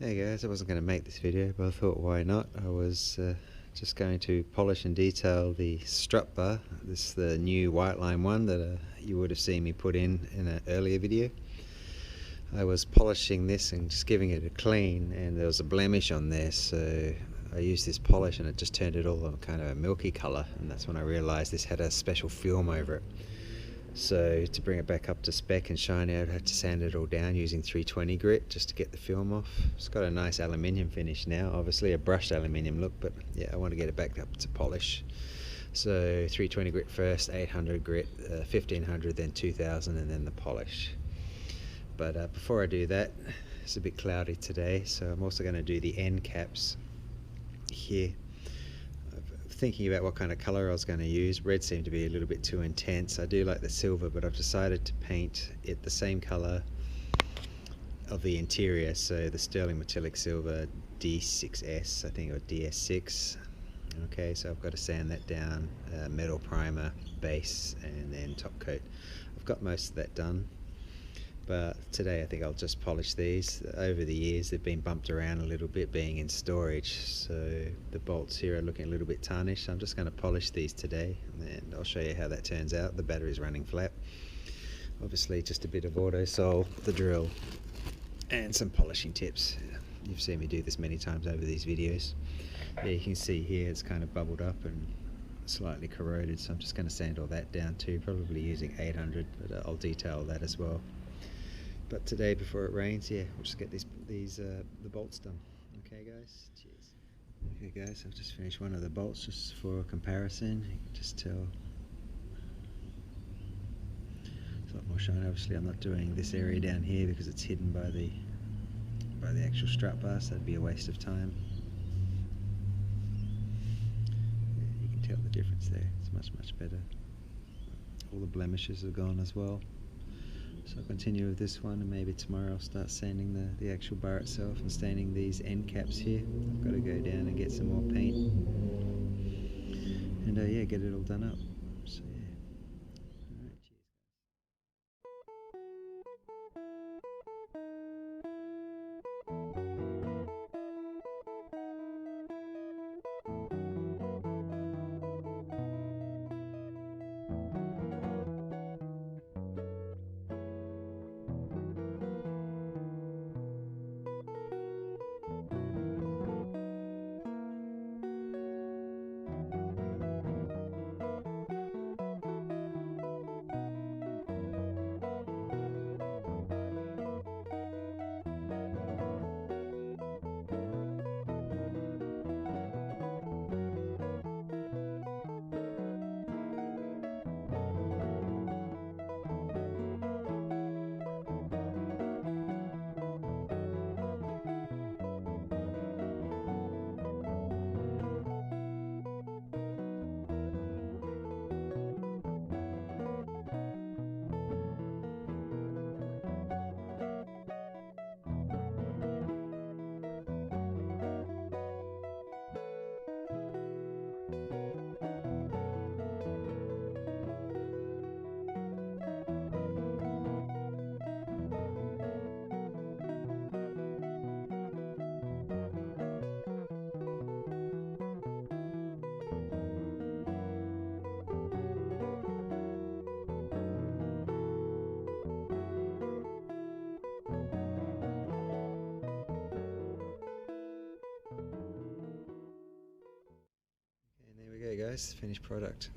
Hey guys, I wasn't going to make this video, but I thought why not. I was just going to polish and detail the strut bar. This is the new Whiteline one that you would have seen me put in an earlier video. I was polishing this and just giving it a clean, and there was a blemish on there, so I used this polish and it just turned it all kind of a milky colour, and that's when I realised this had a special film over it. So to bring it back up to spec and shiny, I'd had to sand it all down using 320 grit just to get the film off. It's got a nice aluminium finish now, obviously a brushed aluminium look, but yeah, I want to get it back up to polish. So 320 grit first, 800 grit, 1500, then 2000, and then the polish. But before I do that, it's a bit cloudy today, so I'm also going to do the end caps here. Thinking about what kind of colour I was going to use. Red seemed to be a little bit too intense. I do like the silver, but I've decided to paint it the same colour of the interior, so the sterling metallic silver D6S, I think, or DS6. Okay, so I've got to sand that down, metal primer, base, and then top coat. I've got most of that done, but today I think I'll just polish these. Over the years they've been bumped around a little bit being in storage, so the bolts here are looking a little bit tarnished. I'm just going to polish these today and I'll show you how that turns out. The battery's running flat. Obviously just a bit of auto sol, the drill, and some polishing tips. You've seen me do this many times over these videos. Yeah, you can see here it's kind of bubbled up and slightly corroded, so I'm just going to sand all that down too, probably using 800, but I'll detail that as well. But today, before it rains, yeah, we'll just get the bolts done. Okay guys, cheers. Okay guys, I've just finished one of the bolts just for comparison. You can just tell it's a lot more shiny. Obviously I'm not doing this area down here because it's hidden by the actual strut bar, so that'd be a waste of time. Yeah, you can tell the difference there. It's much better. All the blemishes are gone as well. So I'll continue with this one, and maybe tomorrow I'll start sanding the actual bar itself and staining these end caps here. I've got to go down and get some more paint and yeah, get it all done up. So yeah. Alright, cheers. Okay guys, finished product,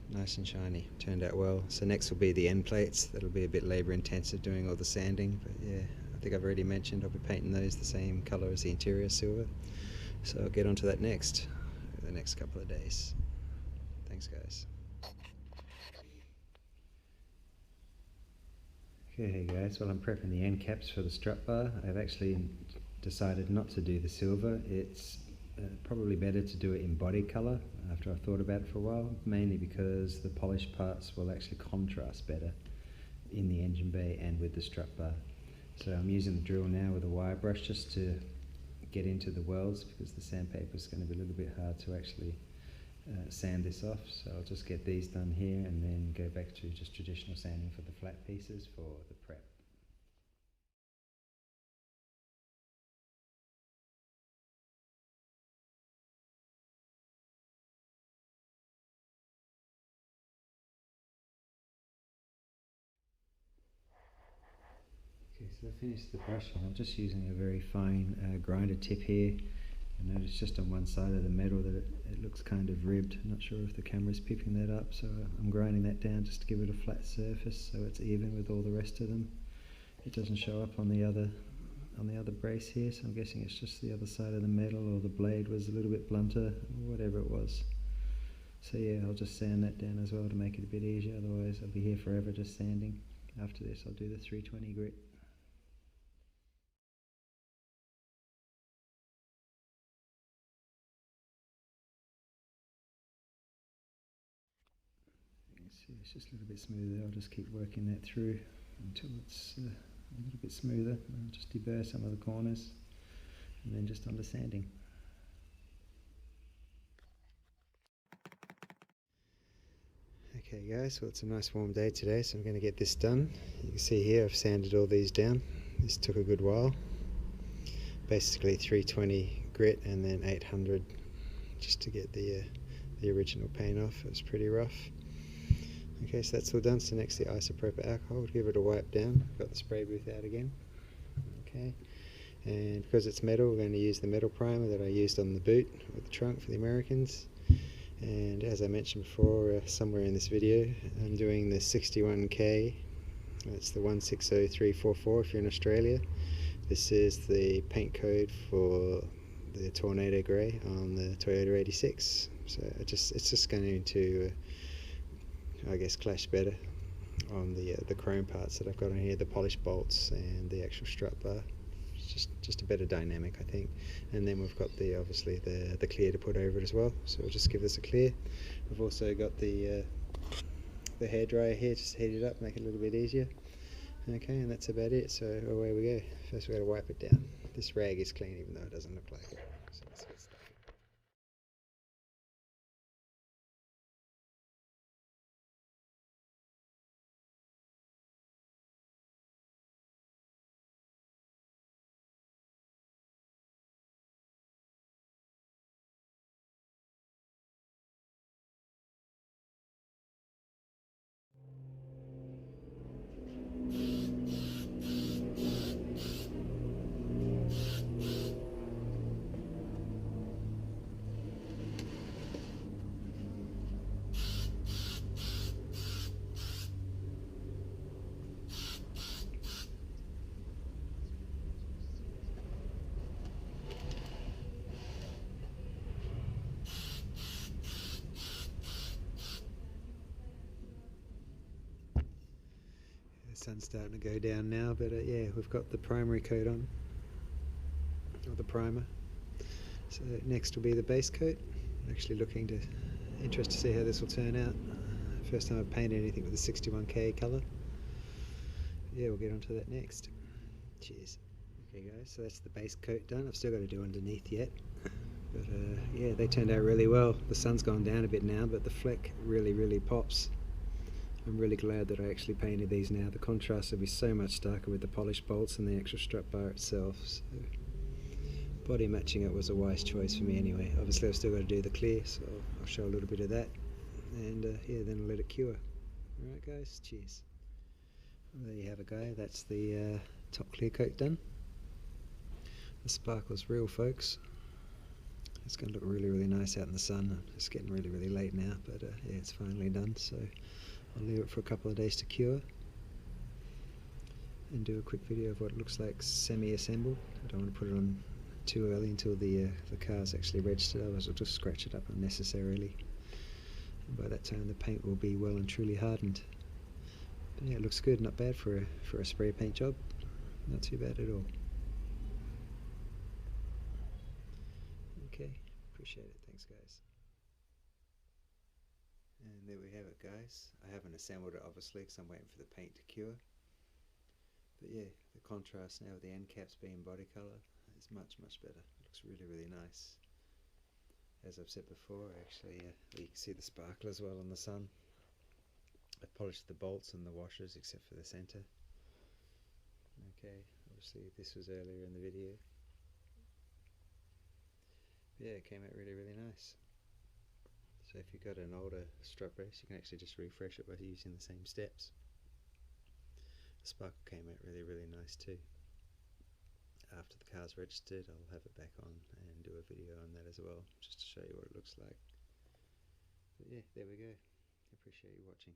nice and shiny, turned out well. So next will be the end plates. That'll be a bit labor intensive doing all the sanding, but yeah, I think I've already mentioned I'll be painting those the same color as the interior, silver. So I'll get onto that next, the next couple of days. Thanks guys. Okay, hey guys, well I'm prepping the end caps for the strut bar. I've actually decided not to do the silver. It's probably better to do it in body colour after I've thought about it for a while, mainly because the polished parts will actually contrast better in the engine bay and with the strut bar. So I'm using the drill now with a wire brush just to get into the welds, because the sandpaper is going to be a little bit hard to actually sand this off. So I'll just get these done here and then go back to just traditional sanding for the flat pieces for the prep. So I finished the brushing. I'm just using a very fine grinder tip here. I notice just on one side of the metal that it looks kind of ribbed. I'm not sure if the camera's picking that up, so I'm grinding that down just to give it a flat surface so it's even with all the rest of them. It doesn't show up on the other brace here, so I'm guessing it's just the other side of the metal, or the blade was a little bit blunter, or whatever it was. So yeah, I'll just sand that down as well to make it a bit easier, otherwise I'll be here forever just sanding. After this I'll do the 320 grit. You can see it's just a little bit smoother. I'll just keep working that through until it's a little bit smoother. I'll just deburr some of the corners and then just under sanding. Okay guys, well it's a nice warm day today, so I'm going to get this done. You can see here I've sanded all these down. This took a good while. Basically 320 grit and then 800 just to get the original paint off. It was pretty rough. Okay, so that's all done. So next the isopropyl alcohol, give it a wipe down. Got the spray booth out again. Okay, and because it's metal, we're going to use the metal primer that I used on the boot with the trunk for the Americans. And as I mentioned before, somewhere in this video, I'm doing the 61K. That's the 160344 if you're in Australia. This is the paint code for the Tornado Grey on the Toyota 86. So it's just going to, I guess, clash better on the chrome parts that I've got on here, the polished bolts and the actual strut bar. It's just a better dynamic, I think. And then we've got obviously the clear to put over it as well. So we'll just give this a clear. We've also got the hairdryer here, just heat it up, make it a little bit easier. Okay, and that's about it. So away we go. First we've got to wipe it down. This rag is clean even though it doesn't look like it. So let's get started. The sun's starting to go down now, but yeah, we've got the primary coat on, or the primer. So next will be the base coat. I'm actually interested to see how this will turn out. First time I've painted anything with the 61K colour. Yeah, we'll get onto that next. Cheers. Okay guys, so that's the base coat done. I've still got to do underneath yet. But yeah, they turned out really well. The sun's gone down a bit now, but the fleck really pops. I'm really glad that I actually painted these now. The contrast will be so much darker with the polished bolts and the actual strut bar itself. So body matching it was a wise choice for me anyway. Obviously I've still got to do the clear, so I'll show a little bit of that. And yeah, then I'll let it cure. Alright guys, cheers. Well, there you have it guys, that's the top clear coat done. The sparkle's real folks. It's going to look really nice out in the sun. It's getting really late now, but yeah, it's finally done. So I'll leave it for a couple of days to cure and do a quick video of what it looks like semi-assembled. I don't want to put it on too early until the car's actually registered, otherwise I'll just scratch it up unnecessarily. And by that time the paint will be well and truly hardened. But yeah, it looks good, not bad for a spray paint job. Not too bad at all. Okay, appreciate it. Thanks guys. And there we have it guys. I haven't assembled it obviously because I'm waiting for the paint to cure. But yeah, the contrast now with the end caps being body colour is much better. It looks really nice. As I've said before, actually, you can see the sparkle as well in the sun. I've polished the bolts and the washers except for the centre. Okay, obviously this was earlier in the video. Yeah, it came out really nice. So if you've got an older strut brace, you can actually just refresh it by using the same steps. sparkle came out really nice too. After the car's registered, I'll have it back on and do a video on that as well, just to show you what it looks like. But yeah, there we go. Appreciate you watching.